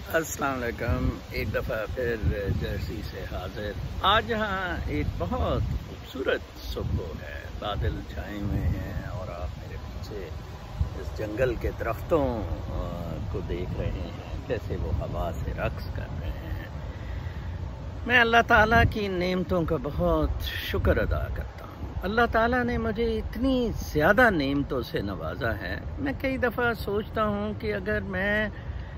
अस्सलाम वालेकुम। एक दफ़ा फिर जर्सी से हाजिर। आज यहाँ एक बहुत खूबसूरत सुबह है, बादल छाए हुए हैं और आप मेरे पीछे इस जंगल के दरख्तों को देख रहे हैं, कैसे वो हवा से रक्स कर रहे हैं। मैं अल्लाह ताला की नेमतों का बहुत शुक्र अदा करता हूँ। अल्लाह ताला ने मुझे इतनी ज़्यादा नेमतों से नवाजा है। मैं कई दफ़ा सोचता हूँ कि अगर मैं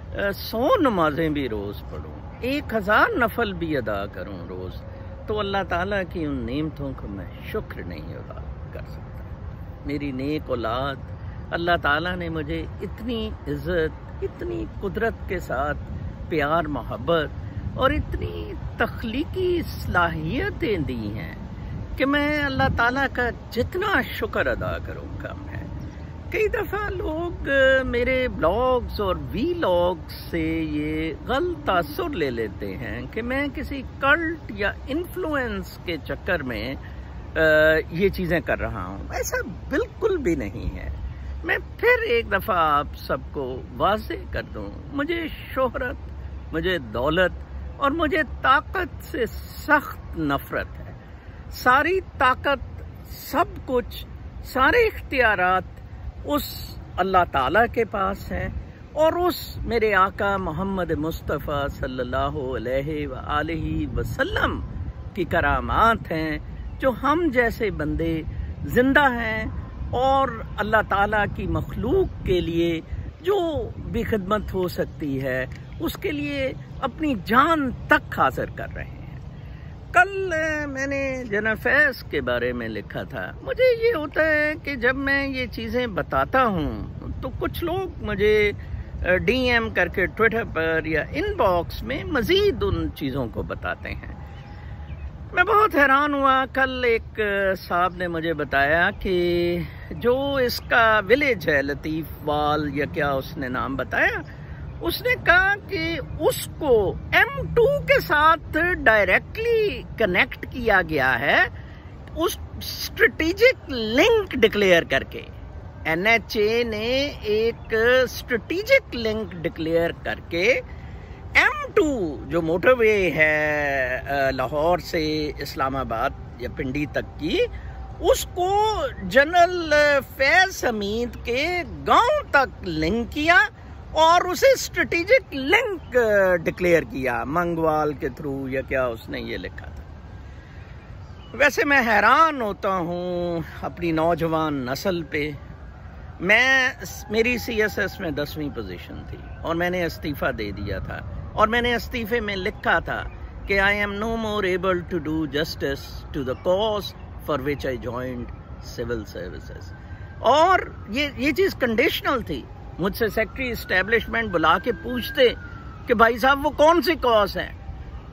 100 नमाजें भी रोज़ पढ़ूँ, 1000 नफल भी अदा करूँ रोज़, तो अल्लाह ताला की उन नेमतों को मैं शुक्र नहीं अदा कर सकता। मेरी नेक औलाद, अल्लाह ताला ने मुझे इतनी इज़्ज़त, इतनी कुदरत के साथ प्यार मोहब्बत और इतनी तख्लीकी सलाहियतें दी हैं कि मैं अल्लाह ताला का जितना शुक्र अदा करूँ कम है। कई दफ़ा लोग मेरे ब्लॉग्स और वीलॉग्स से ये गलत तासुर ले लेते हैं कि मैं किसी कल्ट या इन्फ्लुएंस के चक्कर में ये चीज़ें कर रहा हूँ। ऐसा बिल्कुल भी नहीं है। मैं फिर एक दफ़ा आप सबको वाज़ेह कर दूँ, मुझे शोहरत, मुझे दौलत और मुझे ताकत से सख्त नफ़रत है। सारी ताकत, सब कुछ, सारे इख्तियारात उस अल्लाह ताला के पास है और उस मेरे आका मोहम्मद मुस्तफ़ा सल्लल्लाहु अलैहि वसल्लम की करामात हैं, जो हम जैसे बंदे जिंदा हैं और अल्लाह ताला की मखलूक के लिए जो भी खिदमत हो सकती है उसके लिए अपनी जान तक हासिल कर रहे हैं। कल मैंने जनरल फैज़ के बारे में लिखा था। मुझे ये होता है कि जब मैं ये चीज़ें बताता हूँ तो कुछ लोग मुझे DM करके ट्विटर पर या इनबॉक्स में मज़ीद उन चीज़ों को बताते हैं। मैं बहुत हैरान हुआ। कल एक साहब ने मुझे बताया कि जो इसका विलेज है, लतीफ़ वाल या क्या उसने नाम बताया, उसने कहा कि उसको M2 के साथ डायरेक्टली कनेक्ट किया गया है, उस स्ट्रेटेजिक लिंक डिक्लेयर करके। NHA ने एक स्ट्रेटेजिक लिंक डिक्लेयर करके M2 जो मोटरवे है लाहौर से इस्लामाबाद या पिंडी तक की, उसको जनरल फैज़ हमीद के गांव तक लिंक किया और उसे स्ट्रेटेजिक लिंक डिक्लेयर किया मंगवाल के थ्रू या क्या उसने ये लिखा था। वैसे मैं हैरान होता हूँ अपनी नौजवान नस्ल पे। मेरी CSS में 10वीं पोजीशन थी और मैंने इस्तीफ़ा दे दिया था और मैंने इस्तीफ़े में लिखा था कि I am no more able to do justice to the cause for which I joined civil services. और ये चीज़ कंडीशनल थी। मुझसे सेक्रेटरी इस्टेब्लिशमेंट बुला के पूछते कि भाई साहब वो कौन सी कॉज है।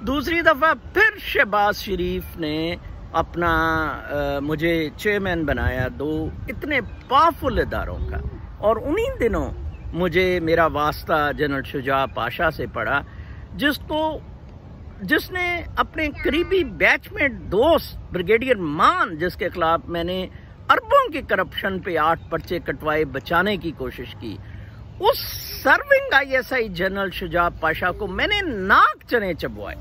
दूसरी दफ़ा फिर शहबाज शरीफ ने अपना मुझे चेयरमैन बनाया 2 इतने पावरफुल इदारों का, और उन्हीं दिनों मुझे मेरा वास्ता जनरल शुजा पाशा से पड़ा, जिसने अपने करीबी बैचमेट दोस्त ब्रिगेडियर मान, जिसके खिलाफ मैंने अरबों की करप्शन पे 8 पर्चे कटवाए, बचाने की कोशिश की, उस serving ISI general Shuja Pasha को मैंने नाक चने चबवाए।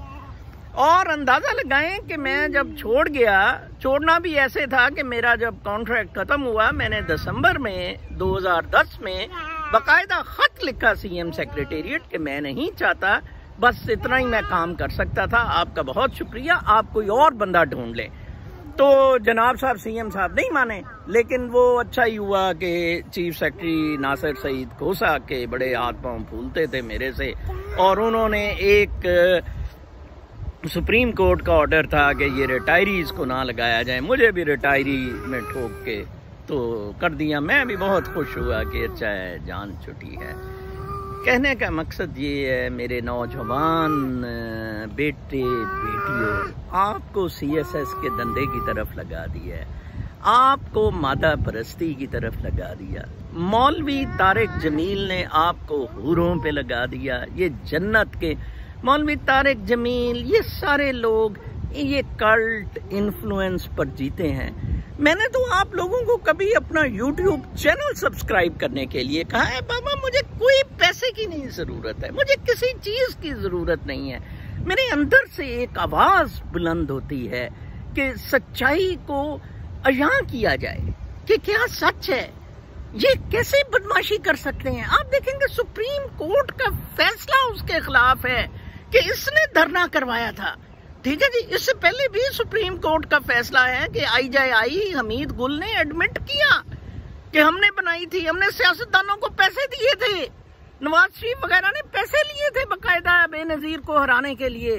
और अंदाजा लगाएं कि मैं जब छोड़ गया, छोड़ना भी ऐसे था कि मेरा जब कॉन्ट्रैक्ट खत्म हुआ, मैंने दिसंबर में 2010 में बाकायदा खत लिखा CM सेक्रेटेरिएट कि मैं नहीं चाहता, बस इतना ही मैं काम कर सकता था, आपका बहुत शुक्रिया, आप कोई और बंदा ढूंढ लें। तो जनाब साहब CM साहब नहीं माने, लेकिन वो अच्छा ही हुआ कि चीफ सेक्रेटरी नासिर सईद खोसा के बड़े हाथ पांव फूलते थे मेरे से, और उन्होंने एक सुप्रीम कोर्ट का ऑर्डर था कि ये रिटायरीज को ना लगाया जाए, मुझे भी रिटायरी में ठोक के तो कर दिया। मैं भी बहुत खुश हुआ कि अच्छा है, जान छुट्टी है। कहने का मकसद ये है मेरे नौजवान बेटे बेटियों, आपको CSS के धंधे की तरफ लगा दिया है, आपको मादा परस्ती की तरफ लगा दिया। मौलवी तारिक जमील ने आपको हूरों पे लगा दिया। ये जन्नत के मौलवी तारिक जमील, ये सारे लोग ये कल्ट इन्फ्लुएंस पर जीते हैं। मैंने तो आप लोगों को कभी अपना YouTube चैनल सब्सक्राइब करने के लिए कहा है, बाबा मुझे कोई पैसे की नहीं जरूरत है, मुझे किसी चीज की जरूरत नहीं है। मेरे अंदर से एक आवाज बुलंद होती है कि सच्चाई को अयां किया जाए कि क्या सच है, ये कैसे बदमाशी कर सकते हैं। आप देखेंगे सुप्रीम कोर्ट का फैसला उसके खिलाफ है कि इसने धरना करवाया था, ठीक है जी। इससे पहले भी सुप्रीम कोर्ट का फैसला है कि IJI हमीद गुल ने एडमिट किया कि हमने बनाई थी, हमने सियासतदानों को पैसे दिए थे, नवाज शरीफ वगैरह ने पैसे लिए थे बकायदा बेनजीर को हराने के लिए।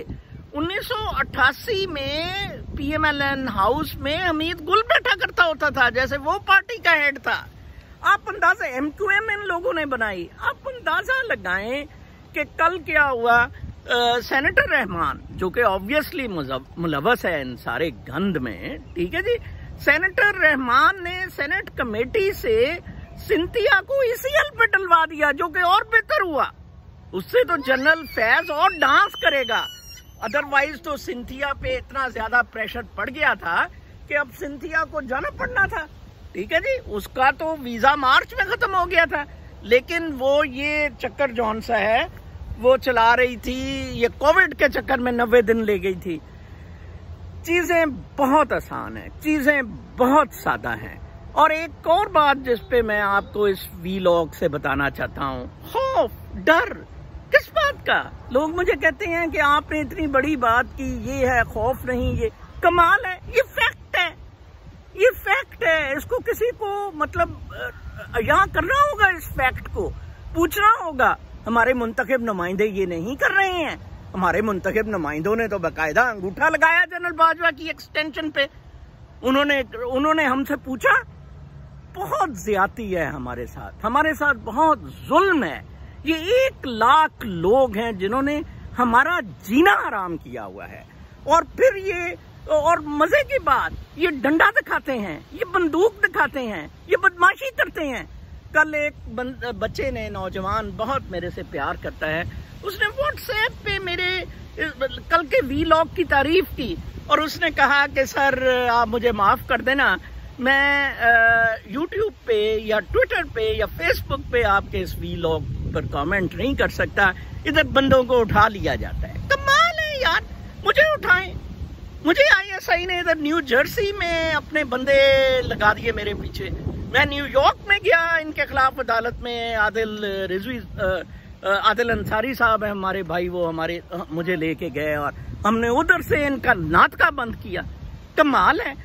1988 में PMLN हाउस में हमीद गुल बैठा करता होता था, जैसे वो पार्टी का हेड था। आप अंदाजा, MQM इन लोगों ने बनाई। आप अंदाजा लगाएं कि कल क्या हुआ। सेनेटर रहमान, जो कि ऑब्वियसली मुलव्वस है इन सारे गंद में, ठीक है जी, सेनेटर रहमान ने सेनेट कमेटी से सिंथिया को ECL पे डलवा दिया, जो कि और बेहतर हुआ। उससे तो जनरल फैज और डांस करेगा। अदरवाइज तो सिंथिया पे इतना ज्यादा प्रेशर पड़ गया था कि अब सिंथिया को जाना पड़ना था, ठीक है जी। उसका तो वीजा मार्च में खत्म हो गया था, लेकिन वो ये चक्कर जौन सा है वो चला रही थी, ये कोविड के चक्कर में 90 दिन ले गई थी। चीजें बहुत आसान है, चीजें बहुत सादा हैं। और एक और बात जिस पे मैं आपको इस वीलॉग से बताना चाहता हूँ, खौफ, डर, किस बात का। लोग मुझे कहते हैं कि आपने इतनी बड़ी बात की, ये है खौफ नहीं, ये कमाल है, ये फैक्ट है, ये फैक्ट है। इसको किसी को मतलब यहाँ करना होगा, इस फैक्ट को पूछना होगा। हमारे मुंतखब नुमाइंदे ये नहीं कर रहे हैं। हमारे मुंतखब नुमाइंदों ने तो बाकायदा अंगूठा लगाया जनरल बाजवा की एक्सटेंशन पे। उन्होंने हमसे पूछा। बहुत ज्यादती है हमारे साथ बहुत जुल्म है। ये 1 लाख लोग हैं जिन्होंने हमारा जीना हराम किया हुआ है। और फिर ये, और मजे की बात, ये डंडा दिखाते हैं, ये बंदूक दिखाते हैं, ये बदमाशी करते हैं। कल एक बच्चे ने, नौजवान बहुत मेरे से प्यार करता है, उसने WhatsApp पे मेरे कल के वीलॉग की तारीफ की और उसने कहा कि सर आप मुझे माफ कर देना, मैं YouTube पे या Twitter पे या Facebook पे आपके इस वीलॉग पर कमेंट नहीं कर सकता, इधर बंदों को उठा लिया जाता है। कमाल है यार, मुझे उठाएं। मुझे ISI ने इधर न्यू जर्सी में अपने बंदे लगा दिए मेरे पीछे। मैं न्यूयॉर्क में गया इनके खिलाफ अदालत में। आदिल अंसारी साहब है हमारे भाई, वो मुझे लेके गए और हमने उधर से इनका नाटका बंद किया। कमाल है।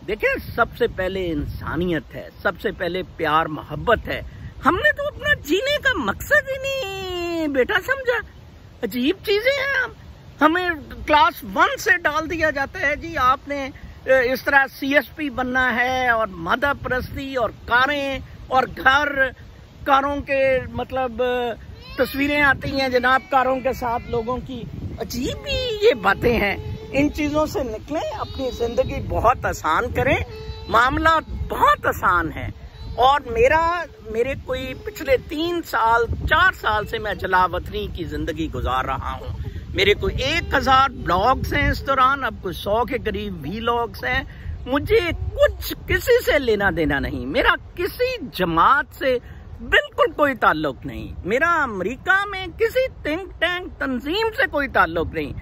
देखिए, सबसे पहले इंसानियत है, सबसे पहले प्यार मोहब्बत है। हमने तो अपना जीने का मकसद ही नहीं बेटा समझा। अजीब चीजें हैं। हमें क्लास 1 से डाल दिया जाता है जी, आपने इस तरह CSP बनना है और मादा परस्ती और कारें और घर, कारों के मतलब तस्वीरें आती हैं जनाब कारों के साथ लोगों की। अजीब ही ये बातें हैं। इन चीजों से निकलें, अपनी जिंदगी बहुत आसान करें, मामला बहुत आसान है। और मेरे कोई पिछले 3 साल 4 साल से मैं जलावतनी की जिंदगी गुजार रहा हूँ। मेरे को 1000 ब्लॉग्स हैं इस दौरान, अब कुछ 100 के करीब व्लॉग्स हैं। मुझे कुछ किसी से लेना देना नहीं, मेरा किसी जमात से बिल्कुल कोई ताल्लुक नहीं, मेरा अमेरिका में किसी थिंक टैंक तंजीम से कोई ताल्लुक नहीं।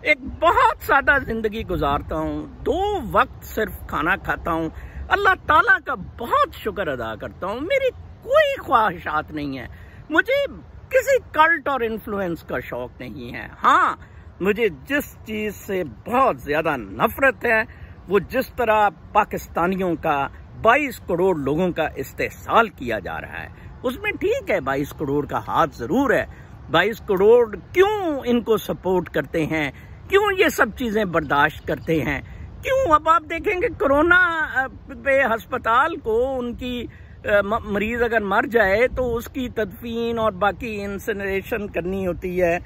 एक बहुत सादा जिंदगी गुजारता हूँ, 2 वक्त सिर्फ खाना खाता हूँ, अल्लाह ताला का बहुत शुक्र अदा करता हूँ। मेरी कोई ख्वाहिशात नहीं है, मुझे किसी कल्ट और इन्फ्लुएंस का शौक नहीं है। हाँ, मुझे जिस चीज से बहुत ज्यादा नफरत है वो जिस तरह पाकिस्तानियों का 22 करोड़ लोगों का इस्तेहसाल किया जा रहा है। उसमें ठीक है 22 करोड़ का हाथ जरूर है। 22 करोड़ क्यों इनको सपोर्ट करते हैं, क्यों ये सब चीजें बर्दाश्त करते हैं, क्यों? अब आप देखेंगे कोरोना पे अस्पताल को उनकी मरीज अगर मर जाए तो उसकी तदफीन और बाकी इंसिनरेशन करनी होती है,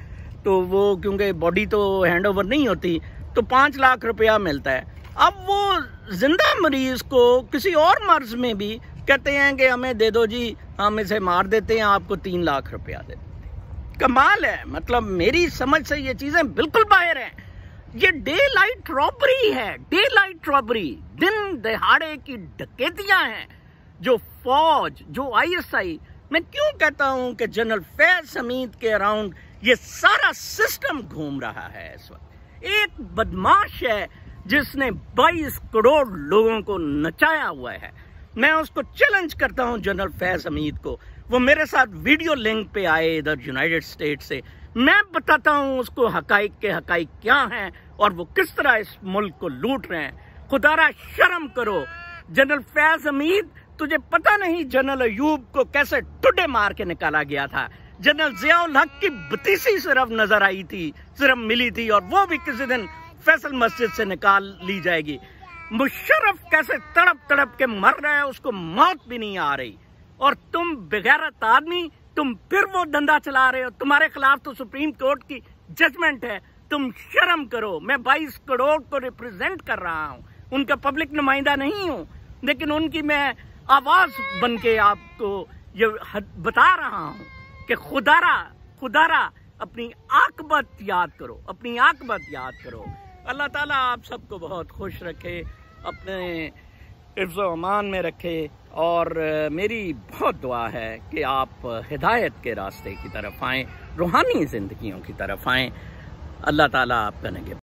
तो वो क्योंकि बॉडी तो हैंड ओवर नहीं होती, तो 5 लाख रुपया मिलता है। अब वो जिंदा मरीज को किसी और मर्ज में भी कहते हैं कि हमें दे दो जी, हम इसे मार देते हैं, आपको 3 लाख रुपया दे देते हैं। कमाल है। मतलब मेरी समझ से ये चीजें बिल्कुल बाहर हैं। ये डे लाइट रॉबरी है, डे लाइट रॉबरी, दिन दहाड़े की डकैतियां हैं जो फौज, जो आईएसआई, मैं क्यों कहता हूं कि जनरल फैज हमीद के अराउंड ये सारा सिस्टम घूम रहा है इस वक्त। एक बदमाश है जिसने 22 करोड़ लोगों को नचाया हुआ है। मैं उसको चैलेंज करता हूं, जनरल फैज हमीद को, वो मेरे साथ वीडियो लिंक पे आए इधर यूनाइटेड स्टेट से, मैं बताता हूं उसको हकाइक के हकाइक क्या हैं और वो किस तरह इस मुल्क को लूट रहे हैं। खुदारा शर्म करो जनरल फैज हमीद, तुझे पता नहीं जनरल अयूब को कैसे टुडे मार के निकाला गया था। जनरल जियाउल हक की बतीसी सिर्फ नजर आई थी, सिर्फ मिली थी, और वो भी किसी दिन फैसल मस्जिद से निकाल ली जाएगी। मुशर्रफ कैसे तड़प तड़प के मर रहा है, उसको मौत भी नहीं आ रही, और तुम बेगैरत आदमी, तुम फिर वो धंधा चला रहे हो। तुम्हारे खिलाफ तो सुप्रीम कोर्ट की जजमेंट है, तुम शर्म करो। मैं 22 करोड़ को रिप्रेजेंट कर रहा हूँ, उनका पब्लिक नुमाइंदा नहीं हूँ, लेकिन उनकी मैं आवाज बन के आपको ये बता रहा हूँ कि खुदारा अपनी आकबत याद करो, अपनी आकबत याद करो। अल्लाह ताला आप सबको बहुत खुश रखे, अपने हिफ्ज़ व अमान में रखे, और मेरी बहुत दुआ है कि आप हिदायत के रास्ते की तरफ आएँ, रूहानी ज़िंदगियों की तरफ आएँ। अल्लाह ताला आपका नगहबान।